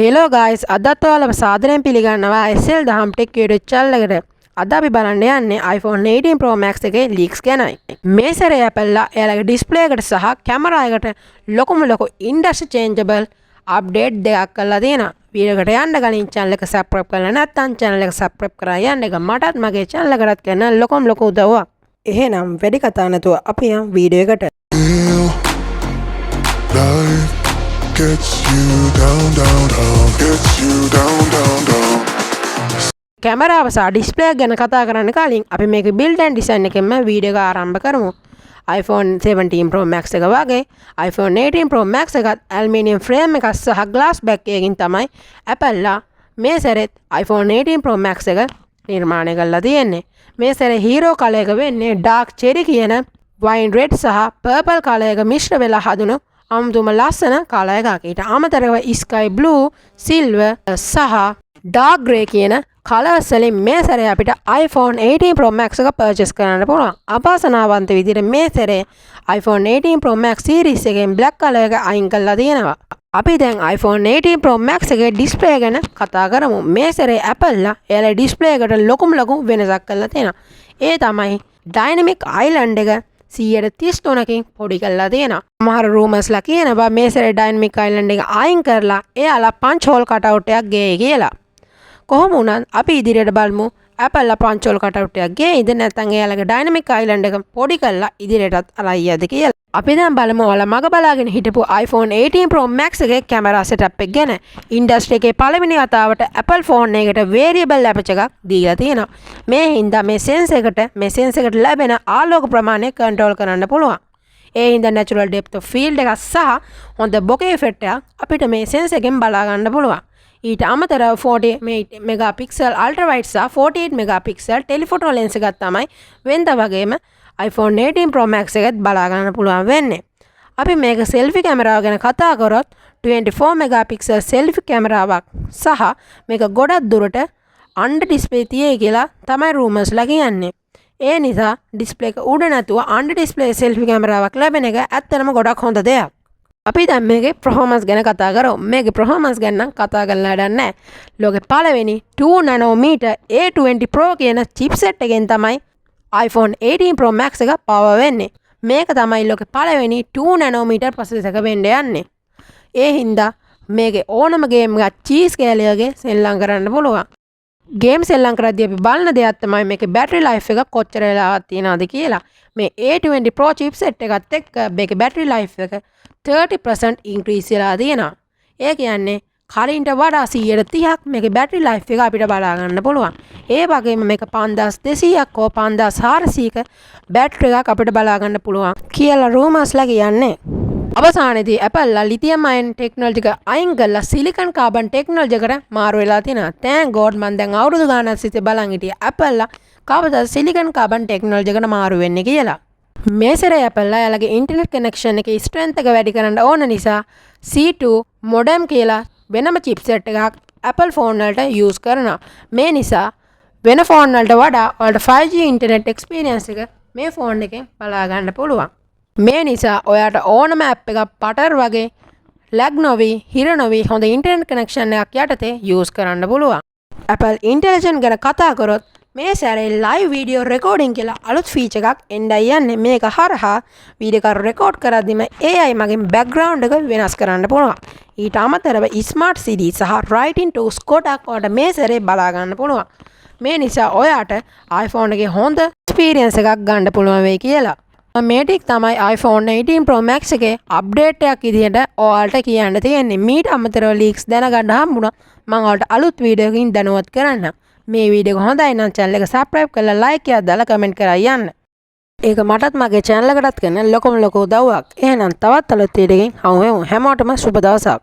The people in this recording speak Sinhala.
Hello guys, අදත් ඔයාලව සාදරයෙන් පිළිගන්නවා SL දහම් ටෙක් YouTube channel එකට. අද අපි බලන්න යන්නේ iPhone 18 Pro Max එකේ leaks ගැනයි. මේ සැරේ Apple එයාලගේ display එකට සහ camera එකට ලොකුම ලොකු industry changeable update දෙකක් කරලා තියෙනවා. වීඩියෝ එකට යන්න කලින් channel එක subscribe කරලා නැත්නම් channel එක subscribe කරලා යන්න එක මටත් මගේ channel එකටත් කරන ලොකුම ලොකු උදව්වක්. එහෙනම් වැඩි කතා නැතුව අපි යමු වීඩියෝ එකට. Gets you down, down, down. Gets you down, down, down. කැමරාව සහ ඩිස්ප්ලේ එක ගැන කතා කරන්න කලින් අපි මේක build and design එකෙන්ම වීඩියෝ එක ආරම්භ කරමු. iPhone 17 Pro Max එක වගේ iPhone 18 Pro Max එකත් aluminium frame එකක් සහ glass back එකකින් තමයි Apple මේ සැරේත් iPhone 18 Pro Max එක නිර්මාණය කරලා තියෙන්නේ. මේ සැරේ hero color එක වෙන්නේ dark cherry කියන wine red සහ purple color එක මිශ්‍ර වෙලා හදුණු අමුතුම ලස්සන කලර් එකක්. ඊට අමතරව sky blue, silver සහ dark grey කියන කලර්ස් වලින් මේ සැරේ අපිට iPhone 18 Pro Max එක purchase කරන්න පුළුවන්. අවාසනාවන්ත විදිහට මේ සැරේ iPhone 18 Pro Max series එකෙන් black color එක අයින් කරලා තියෙනවා. අපි දැන් iPhone 18 Pro Max එකේ display ගැන කතා කරමු. මේ සැරේ Apple එයාලේ display එකට ලොකුම ලොකු වෙනසක් කරලා තියෙනවා. ඒ තමයි dynamic island එක 133කින් පොඩි කරලා තියෙනවා. සමහර රූමර්ස්ලා කියනවා මේ සැරේ ඩයිනමික් අයිලන්ඩ් එක අයින් කරලා එයාලා පන්ච් හෝල් කටවුට් එකක් ගේයි කියලා. කොහොම වුණත් අපි ඉදිරියට බලමු Apple පන්ච් හෝල් කටවුට් එකක් ගේයිද නැත්නම් එයාලගේ ඩයිනමික් අයිලන්ඩ් එක පොඩි කරලා ඉදිරියටත් අරයියද කියලා. අපි දැන් බලමු ඔයාලා මග බලාගෙන හිටපු iPhone 18 Pro Max එකේ කැමරා setup එක ගැන. ඉන්ඩස්ට්‍රි එකේ පළවෙනි වතාවට Apple phone එකකට variable aperture එකක් දීලා තියෙනවා. මේ හින්දා මේ sensor එකට ලැබෙන ආලෝක ප්‍රමාණය control කරන්න පුළුවන්. ඒ හින්දා natural depth of field එක සහ හොඳ bokeh effect එකක් අපිට මේ sensor එකෙන් බලා ගන්න පුළුවන්. ඊට අමතරව 48 megapixel ultra wide සහ 48 megapixel telephoto lens එකක් තමයි වෙනද වගේම iPhone 18 Pro Max එකත් බලා ගන්න පුළුවන් වෙන්නේ. අපි මේක selfie කැමරාව ගැන කතා කරොත් 24 megapixel selfie කැමරාවක් සහ මේක ගොඩක් දුරට under display තියේ කියලා තමයි rumors කියන්නේ. ඒ නිසා display එක උඩ නැතුව under display selfie කැමරාවක් ලැබෙන එක ඇත්තටම ගොඩක් හොඳ දෙයක්. අපි දැන් මේකේ performance ගැන කතා කරමු. මේකේ performance ගැන නම් කතා කරන්න වැඩක් නැහැ. ලෝකේ පළවෙනි 2 nanometer A20 Pro කියන chipset එකෙන් තමයි iPhone 18 Pro Max එක power වෙන්නේ. මේක තමයි ලෝකේ පළවෙනි 2 nanometer processor එක වෙන්න යන්නේ. ඒ හින්දා මේකේ ඕනම game එකක් cheese කැලියගේ සෙල්ලම් කරන්න පුළුවන්. game සෙල්ලම් කරද්දී අපි බලන දෙයක් තමයි මේකේ battery life එක කොච්චර වෙලාවක් තියනවද කියලා. මේ A20 Pro chipset එකත් එක්ක මේකේ battery life එක 30% increase වෙලා තියෙනවා. ඒ කියන්නේ කලින්ට වඩා 130ක් මේකේ battery life එක අපිට බලා ගන්න පුළුවන්. ඒ වගේම මේක 5200ක් හෝ 5400ක battery එකක් අපිට බලා ගන්න පුළුවන් කියලා rumors කියන්නේ. අවසානයේදී Apple lithium ion technology එක අයින් කරලා silicon carbon technology එකට මාරු වෙලා තියෙනවා. thank god මම දැන් අවුරුදු ගානක් සිට බලන් හිටියේ Apple කවදාද silicon carbon technology එකට මාරු වෙන්නේ කියලා. මේ සැරේ Apple එයාලගේ internet connection එකේ strength එක වැඩි කරන්න ඕන නිසා C2 modem කියලා වෙනම chipset එකක් Apple phone වලට use කරනවා. මේ නිසා වෙන phone වලට වඩා ඔයාලට 5G internet experience එක මේ phone එකෙන් බලා ගන්න පුළුවන්. මේ නිසා ඔයාට ඕනම app එකක් පටර් වගේ lag නොවි, හිර නොවි හොඳ internet connection එකක් යටතේ use කරන්න පුළුවන්. Apple Intelligence ගැන කතා කරොත් මේ සැරේ live video recording කියලා අලුත් feature එකක් එන්නයි යන්නේ. මේක හරහා වීඩියෝ එක record කරද්දිම AI මගින් background එක වෙනස් කරන්න පුළුවන්. ඊට අමතරව smart CD සහ writing tools කොටක් ඔයාලට මේ සැරේ බලා ගන්න පුළුවන්. මේ නිසා ඔයාට iPhone එකේ හොඳ experience එකක් ගන්න පුළුවන් වෙයි කියලා. මේ ටික තමයි iPhone 18 Pro Max එකේ අප්ඩේට් එකක් විදිහට ඔයාලට කියන්න තියෙන්නේ. මීට අමතරව leaks දැනගන්න හම්බුණා. මම ඔයාලට අලුත් වීඩියෝ එකකින් දැනුවත් කරන්නම්. මේ වීඩියෝ එක හොඳයි නම් channel එක subscribe කරලා like එකක් දාලා comment කරලා යන්න. ඒක මටත් මගේ channel එකටත් කරන ලොකුම ලොකු උදව්වක්. එහෙනම් තවත් අලුත් වීඩියෝ එකකින් හමු වෙමු. හැමෝටම සුබ දවසක්.